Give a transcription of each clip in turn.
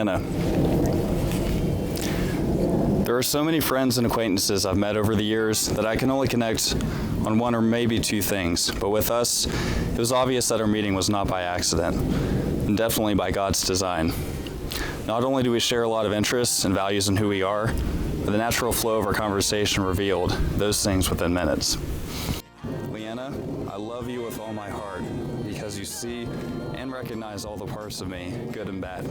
LeAnna. There are so many friends and acquaintances I've met over the years that I can only connect on one or maybe two things, but with us, it was obvious that our meeting was not by accident, and definitely by God's design. Not only do we share a lot of interests and values in who we are, but the natural flow of our conversation revealed those things within minutes. LeAnna, I love you with all my heart because you see and recognize all the parts of me, good and bad.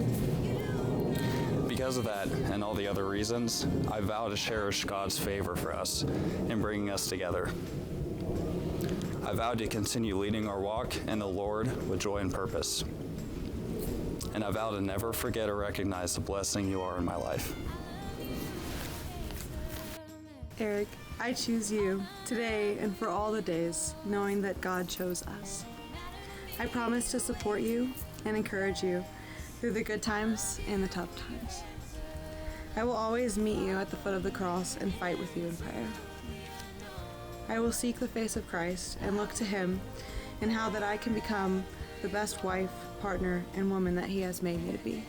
Because of that and all the other reasons, I vow to cherish God's favor for us in bringing us together. I vow to continue leading our walk in the Lord with joy and purpose. And I vow to never forget or recognize the blessing you are in my life. Eric, I choose you today and for all the days, knowing that God chose us. I promise to support you and encourage you through the good times and the tough times. I will always meet you at the foot of the cross and fight with you in prayer. I will seek the face of Christ and look to Him in how that I can become the best wife, partner, and woman that He has made me to be.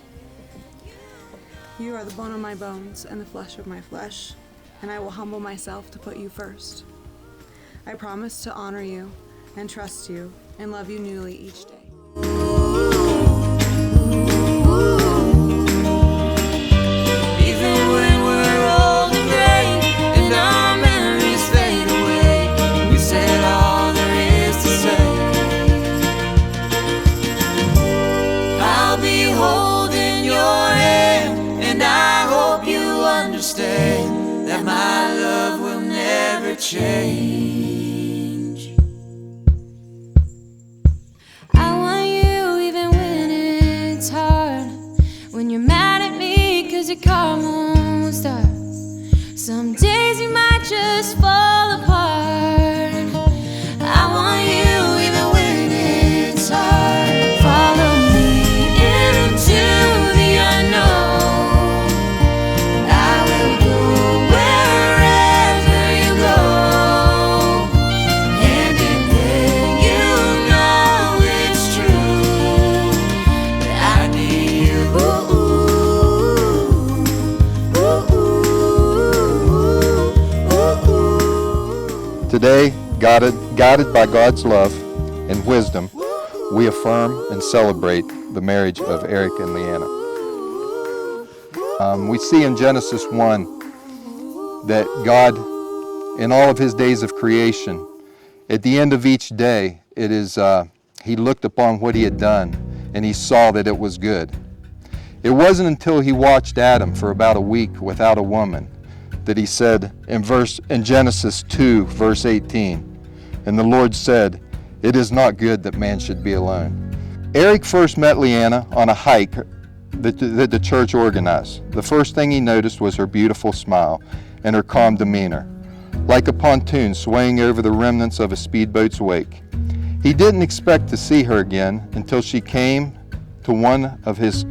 You are the bone of my bones and the flesh of my flesh, and I will humble myself to put you first. I promise to honor you and trust you and love you newly each day. That my love will never change. I want you even when it's hard, when you're mad at me cause your car won't start. Some days you might just fall apart. I want you even when it's hard. Follow me into the unknown. Today, guided by God's love and wisdom, we affirm and celebrate the marriage of Eric and LeAnna. We see in Genesis 1 that God, in all of His days of creation, at the end of each day, He looked upon what He had done and He saw that it was good. It wasn't until He watched Adam for about a week without a woman that He said in Genesis 2, verse 18, and the Lord said, "It is not good that man should be alone." Eric first met LeAnna on a hike that the church organized. The first thing he noticed was her beautiful smile and her calm demeanor, like a pontoon swaying over the remnants of a speedboat's wake. He didn't expect to see her again until she came to one of his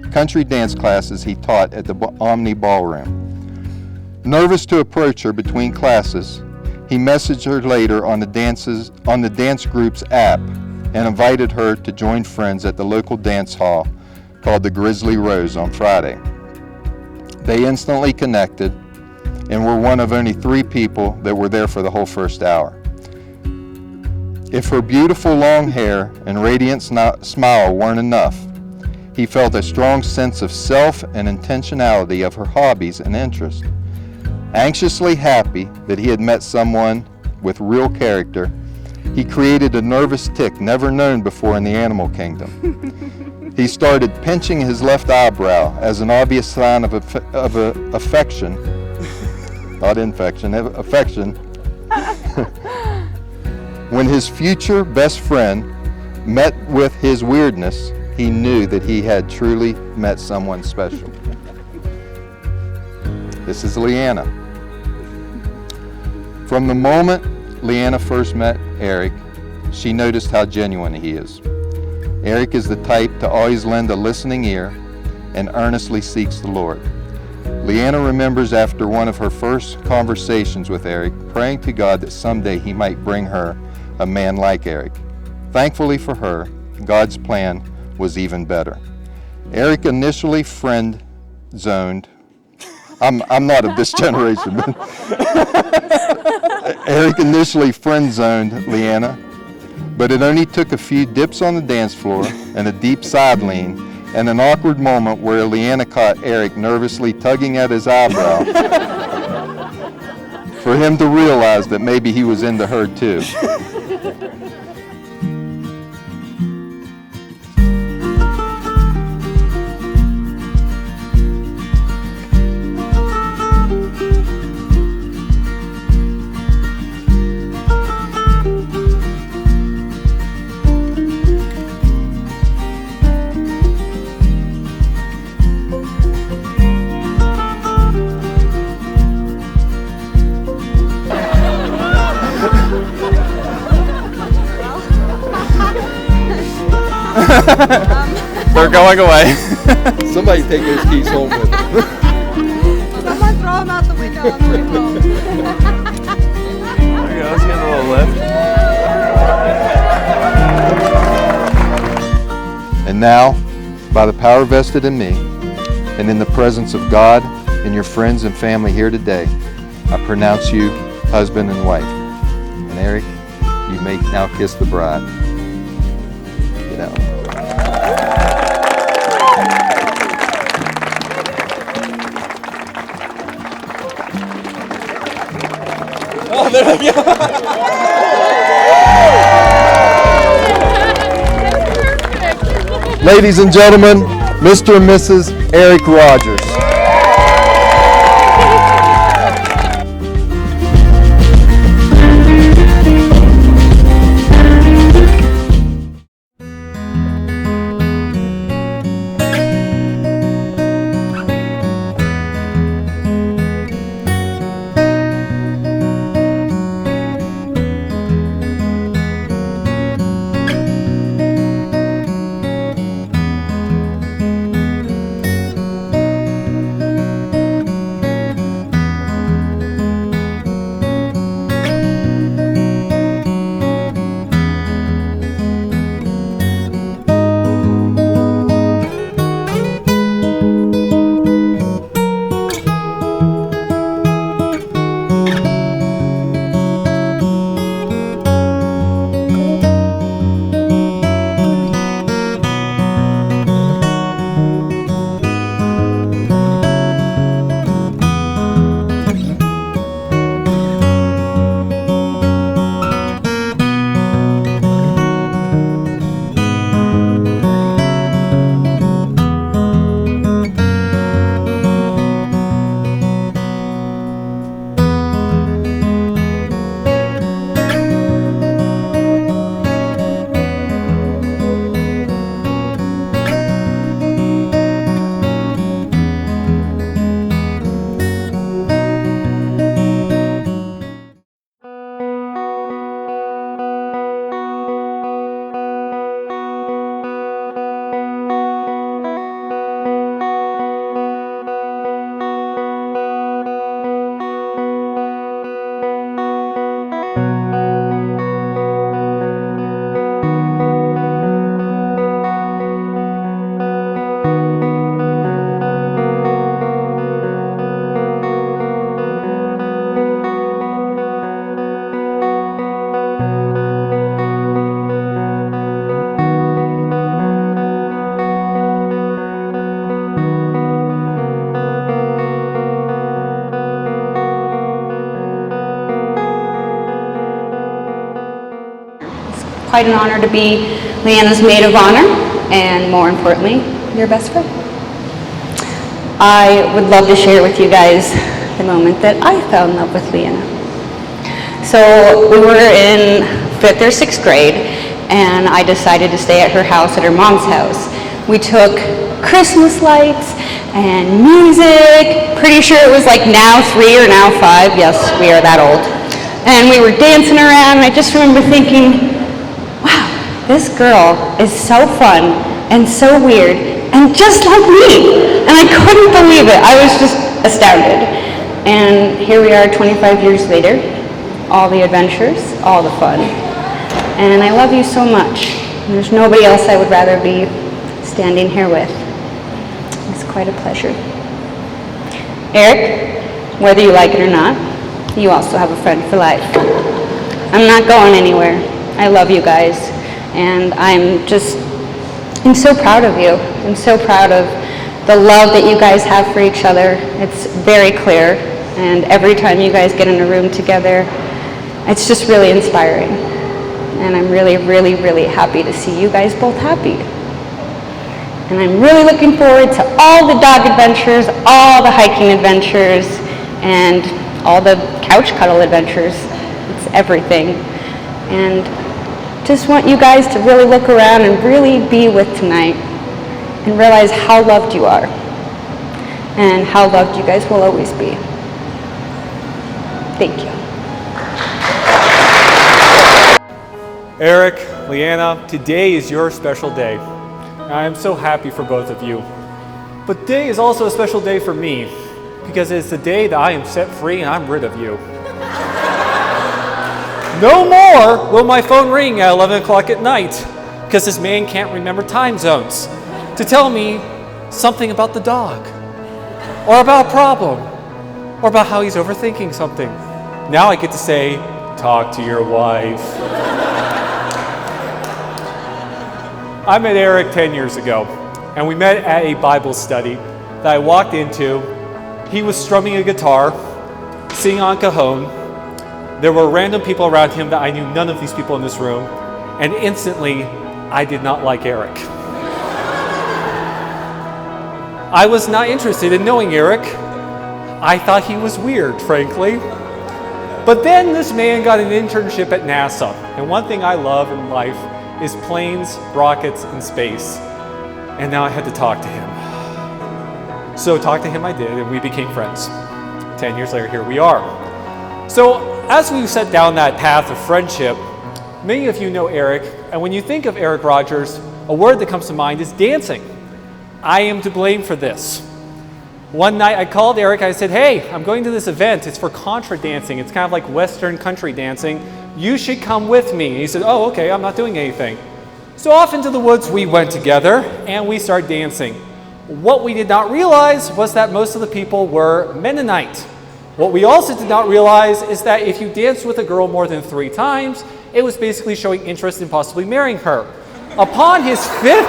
country dance classes he taught at the Omni Ballroom. Nervous to approach her between classes, he messaged her later on the dance group's app and invited her to join friends at the local dance hall called the Grizzly Rose on Friday. They instantly connected and were one of only 3 people that were there for the whole first hour. If her beautiful long hair and radiant smile weren't enough, he felt a strong sense of self and intentionality of her hobbies and interests. Anxiously happy that he had met someone with real character, he created a nervous tic never known before in the animal kingdom. He started pinching his left eyebrow as an obvious sign of affection, not infection, affection. When his future best friend met with his weirdness, he knew that he had truly met someone special. This is LeAnna. From the moment LeAnna first met Eric, she noticed how genuine he is. Eric is the type to always lend a listening ear and earnestly seeks the Lord. LeAnna remembers after one of her first conversations with Eric, praying to God that someday he might bring her a man like Eric. Thankfully for her, God's plan was even better. Eric initially friend-zoned. I'm not of this generation, but Eric initially friend-zoned LeAnna, but it only took a few dips on the dance floor and a deep side lean and an awkward moment where LeAnna caught Eric nervously tugging at his eyebrow for him to realize that maybe he was into her too. We're going away. Somebody take those keys home with them. Someone throw them out the window on the way home. There you go, let's get a little lift. And now, by the power vested in me, and in the presence of God and your friends and family here today, I pronounce you husband and wife. And Eric, you may now kiss the bride. Get out. Oh, there we go. Ladies and gentlemen, Mr. and Mrs. Eric Rogers. Quite an honor to be LeAnna's maid of honor, and more importantly, your best friend. I would love to share with you guys the moment that I fell in love with LeAnna. So we were in 5th or 6th grade, and I decided to stay at her house, at her mom's house. We took Christmas lights and music, pretty sure it was like now 3 or now 5, yes, we are that old. And we were dancing around, and I just remember thinking, wow, this girl is so fun and so weird and just like me. And I couldn't believe it. I was just astounded. And here we are 25 years later, all the adventures, all the fun. And I love you so much. There's nobody else I would rather be standing here with. It's quite a pleasure. Eric, whether you like it or not, you also have a friend for life. I'm not going anywhere. I love you guys, and I'm so proud of you. I'm so proud of the love that you guys have for each other. It's very clear, and every time you guys get in a room together, it's just really inspiring. And I'm really, really, really happy to see you guys both happy. And I'm really looking forward to all the dog adventures, all the hiking adventures, and all the couch cuddle adventures. It's everything. And just want you guys to really look around and really be with tonight and realize how loved you are and how loved you guys will always be. Thank you. Eric, LeAnna, today is your special day. I am so happy for both of you. But today is also a special day for me because it's the day that I am set free and I'm rid of you. No more will my phone ring at 11 o'clock at night because this man can't remember time zones to tell me something about the dog or about a problem or about how he's overthinking something. Now I get to say, talk to your wife. I met Eric 10 years ago, and we met at a Bible study that I walked into. He was strumming a guitar, singing on cajon. There were random people around him that I knew none of these people in this room, and instantly, I did not like Eric. I was not interested in knowing Eric. I thought he was weird, frankly. But then this man got an internship at NASA, and one thing I love in life is planes, rockets, and space. And now I had to talk to him. So talk to him I did, and we became friends. 10 years later, here we are. So as we set down that path of friendship, many of you know Eric, and when you think of Eric Rogers, a word that comes to mind is dancing. I am to blame for this. One night I called Eric, I said, hey, I'm going to this event. It's for contra dancing. It's kind of like Western country dancing. You should come with me. And he said, oh, okay, I'm not doing anything. So off into the woods we went together and we started dancing. What we did not realize was that most of the people were Mennonite. What we also did not realize is that if you danced with a girl more than 3 times, it was basically showing interest in possibly marrying her. Upon his fifth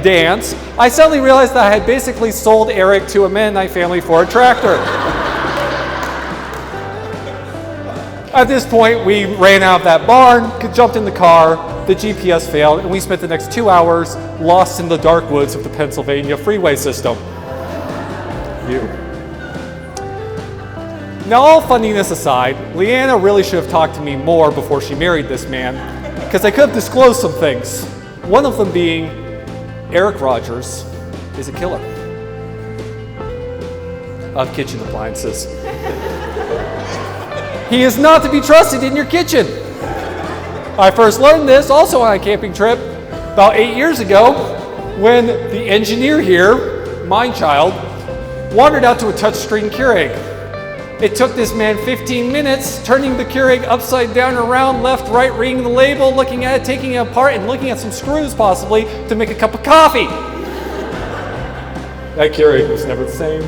dance, I suddenly realized that I had basically sold Eric to a Mennonite family for a tractor. At this point, we ran out of that barn, jumped in the car, the GPS failed, and we spent the next 2 hours lost in the dark woods of the Pennsylvania freeway system. Now, all funniness aside, LeAnna really should have talked to me more before she married this man, because I could have disclosed some things. One of them being, Eric Rogers is a killer of kitchen appliances. He is not to be trusted in your kitchen. I first learned this also on a camping trip about 8 years ago when the engineer here, my child, wandered out to a touchscreen Keurig. It took this man 15 minutes, turning the Keurig upside down, around, left, right, reading the label, looking at it, taking it apart, and looking at some screws possibly to make a cup of coffee. That Keurig was never the same.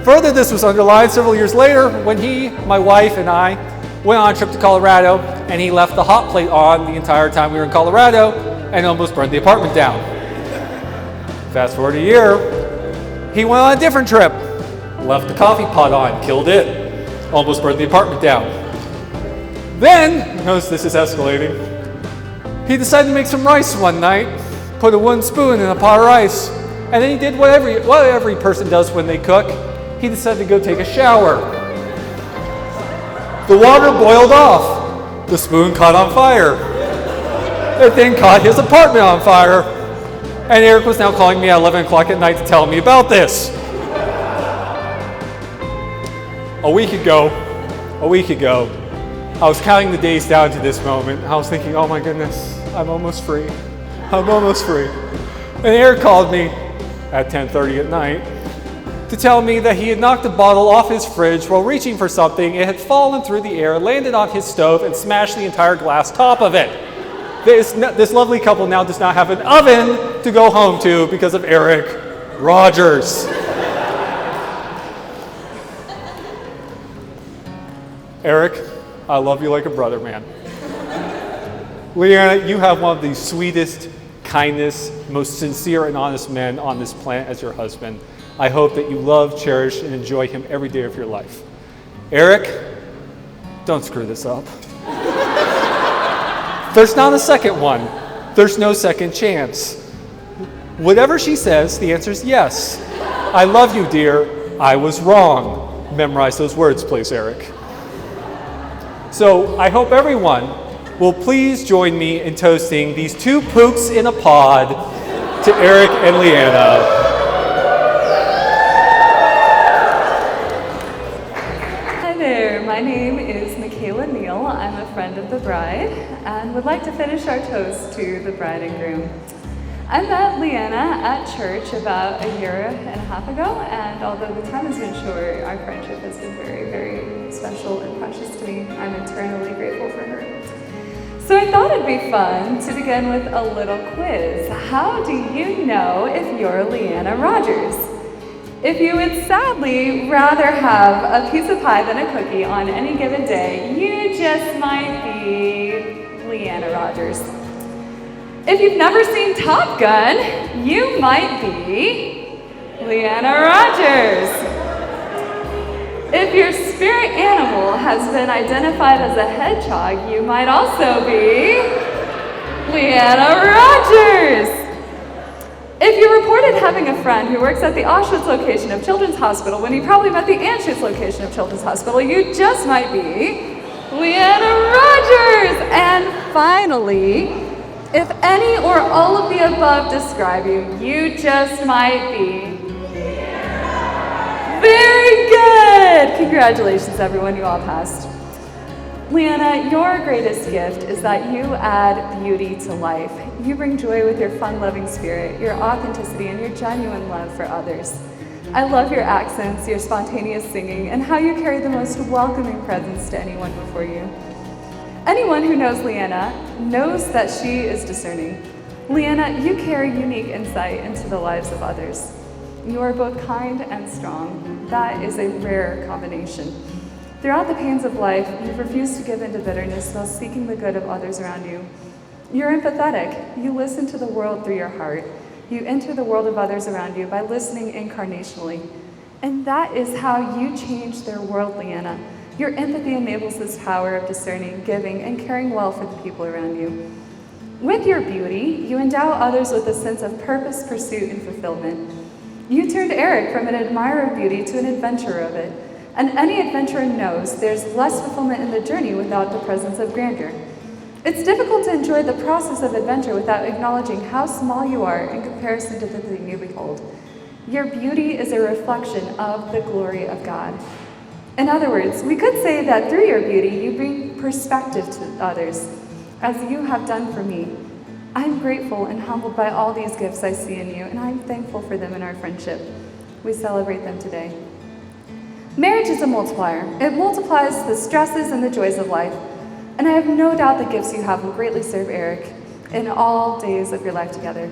Further, this was underlined several years later when he, my wife, and I went on a trip to Colorado, and he left the hot plate on the entire time we were in Colorado and almost burned the apartment down. Fast forward a year, he went on a different trip. Left the coffee pot on, killed it, almost burned the apartment down. Then, notice this is escalating, he decided to make some rice one night, put a wooden spoon in a pot of rice, and then he did what every person does when they cook. He decided to go take a shower. The water boiled off. The spoon caught on fire. It then caught his apartment on fire. And Eric was now calling me at 11 o'clock at night to tell me about this. A week ago, I was counting the days down to this moment. I was thinking, oh my goodness, I'm almost free. And Eric called me at 10:30 at night to tell me that he had knocked a bottle off his fridge while reaching for something. It had fallen through the air, landed on his stove, and smashed the entire glass top of it. This lovely couple now does not have an oven to go home to because of Eric Rogers. Eric, I love you like a brother, man. LeAnna, you have one of the sweetest, kindest, most sincere and honest men on this planet as your husband. I hope that you love, cherish, and enjoy him every day of your life. Eric, don't screw this up. There's not a second one. There's no second chance. Whatever she says, the answer is yes. I love you, dear. I was wrong. Memorize those words, please, Eric. So I hope everyone will please join me in toasting these two pooks in a pod to Eric and LeAnna. Hi there, my name is Michaela Neal. I'm a friend of the bride and would like to finish our toast to the bride and groom. I met LeAnna at church about a year and a half ago, and although the time has been short, our friendship has been very, very special and precious to me. I'm eternally grateful for her. So I thought it'd be fun to begin with a little quiz. How do you know if you're LeAnna Rogers? If you would sadly rather have a piece of pie than a cookie on any given day, you just might be LeAnna Rogers. If you've never seen Top Gun, you might be LeAnna Rogers. If your spirit animal has been identified as a hedgehog, you might also be LeAnna Rogers. If you reported having a friend who works at the Auschwitz location of Children's Hospital when you probably met the Anschutz location of Children's Hospital, you just might be LeAnna Rogers. And finally, if any or all of the above describe you, you just might be. Very good! Congratulations, everyone, you all passed. LeAnna, your greatest gift is that you add beauty to life. You bring joy with your fun-loving spirit, your authenticity, and your genuine love for others. I love your accents, your spontaneous singing, and how you carry the most welcoming presence to anyone before you. Anyone who knows LeAnna knows that she is discerning. LeAnna, you carry unique insight into the lives of others. You are both kind and strong. That is a rare combination. Throughout the pains of life, you've refused to give in to bitterness while seeking the good of others around you. You're empathetic. You listen to the world through your heart. You enter the world of others around you by listening incarnationally. And that is how you change their world, LeAnna. Your empathy enables this power of discerning, giving, and caring well for the people around you. With your beauty, you endow others with a sense of purpose, pursuit, and fulfillment. You turned Eric from an admirer of beauty to an adventurer of it. And any adventurer knows there's less fulfillment in the journey without the presence of grandeur. It's difficult to enjoy the process of adventure without acknowledging how small you are in comparison to the thing you behold. Your beauty is a reflection of the glory of God. In other words, we could say that through your beauty, you bring perspective to others, as you have done for me. I'm grateful and humbled by all these gifts I see in you, and I'm thankful for them in our friendship. We celebrate them today. Marriage is a multiplier. It multiplies the stresses and the joys of life, and I have no doubt the gifts you have will greatly serve Eric in all days of your life together.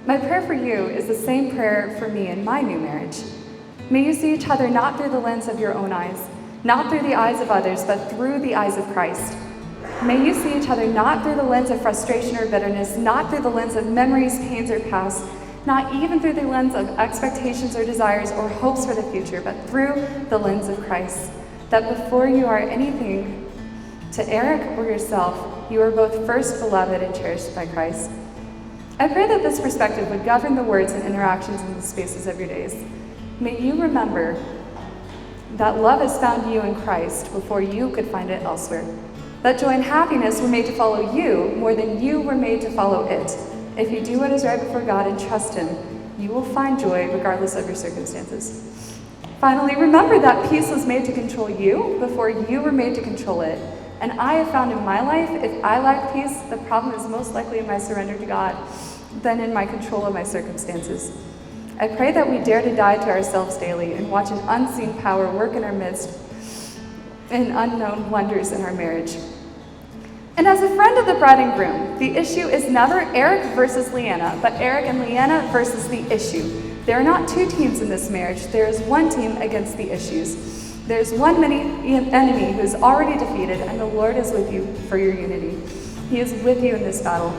My prayer for you is the same prayer for me in my new marriage. May you see each other not through the lens of your own eyes, not through the eyes of others, but through the eyes of Christ. May you see each other not through the lens of frustration or bitterness, not through the lens of memories, pains, or past, not even through the lens of expectations or desires or hopes for the future, but through the lens of Christ. That before you are anything to Eric or yourself, you are both first beloved and cherished by Christ. I pray that this perspective would govern the words and interactions in the spaces of your days. May you remember that love has found you in Christ before you could find it elsewhere. That joy and happiness were made to follow you more than you were made to follow it. If you do what is right before God and trust Him, you will find joy regardless of your circumstances. Finally, remember that peace was made to control you before you were made to control it. And I have found in my life, if I lack peace, the problem is most likely in my surrender to God than in my control of my circumstances. I pray that we dare to die to ourselves daily and watch an unseen power work in our midst in unknown wonders in our marriage. And as a friend of the bride and groom, the issue is never Eric versus LeAnna, but Eric and LeAnna versus the issue. There are not two teams in this marriage. There is one team against the issues. There's one enemy who is already defeated, and the Lord is with you for your unity. He is with you in this battle.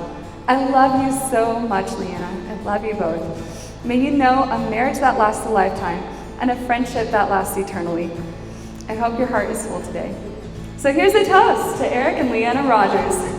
I love you so much, LeAnna. I love you both. May you know a marriage that lasts a lifetime and a friendship that lasts eternally. I hope your heart is full today. So here's a toast to Eric and LeAnna Rogers.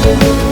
Thank you.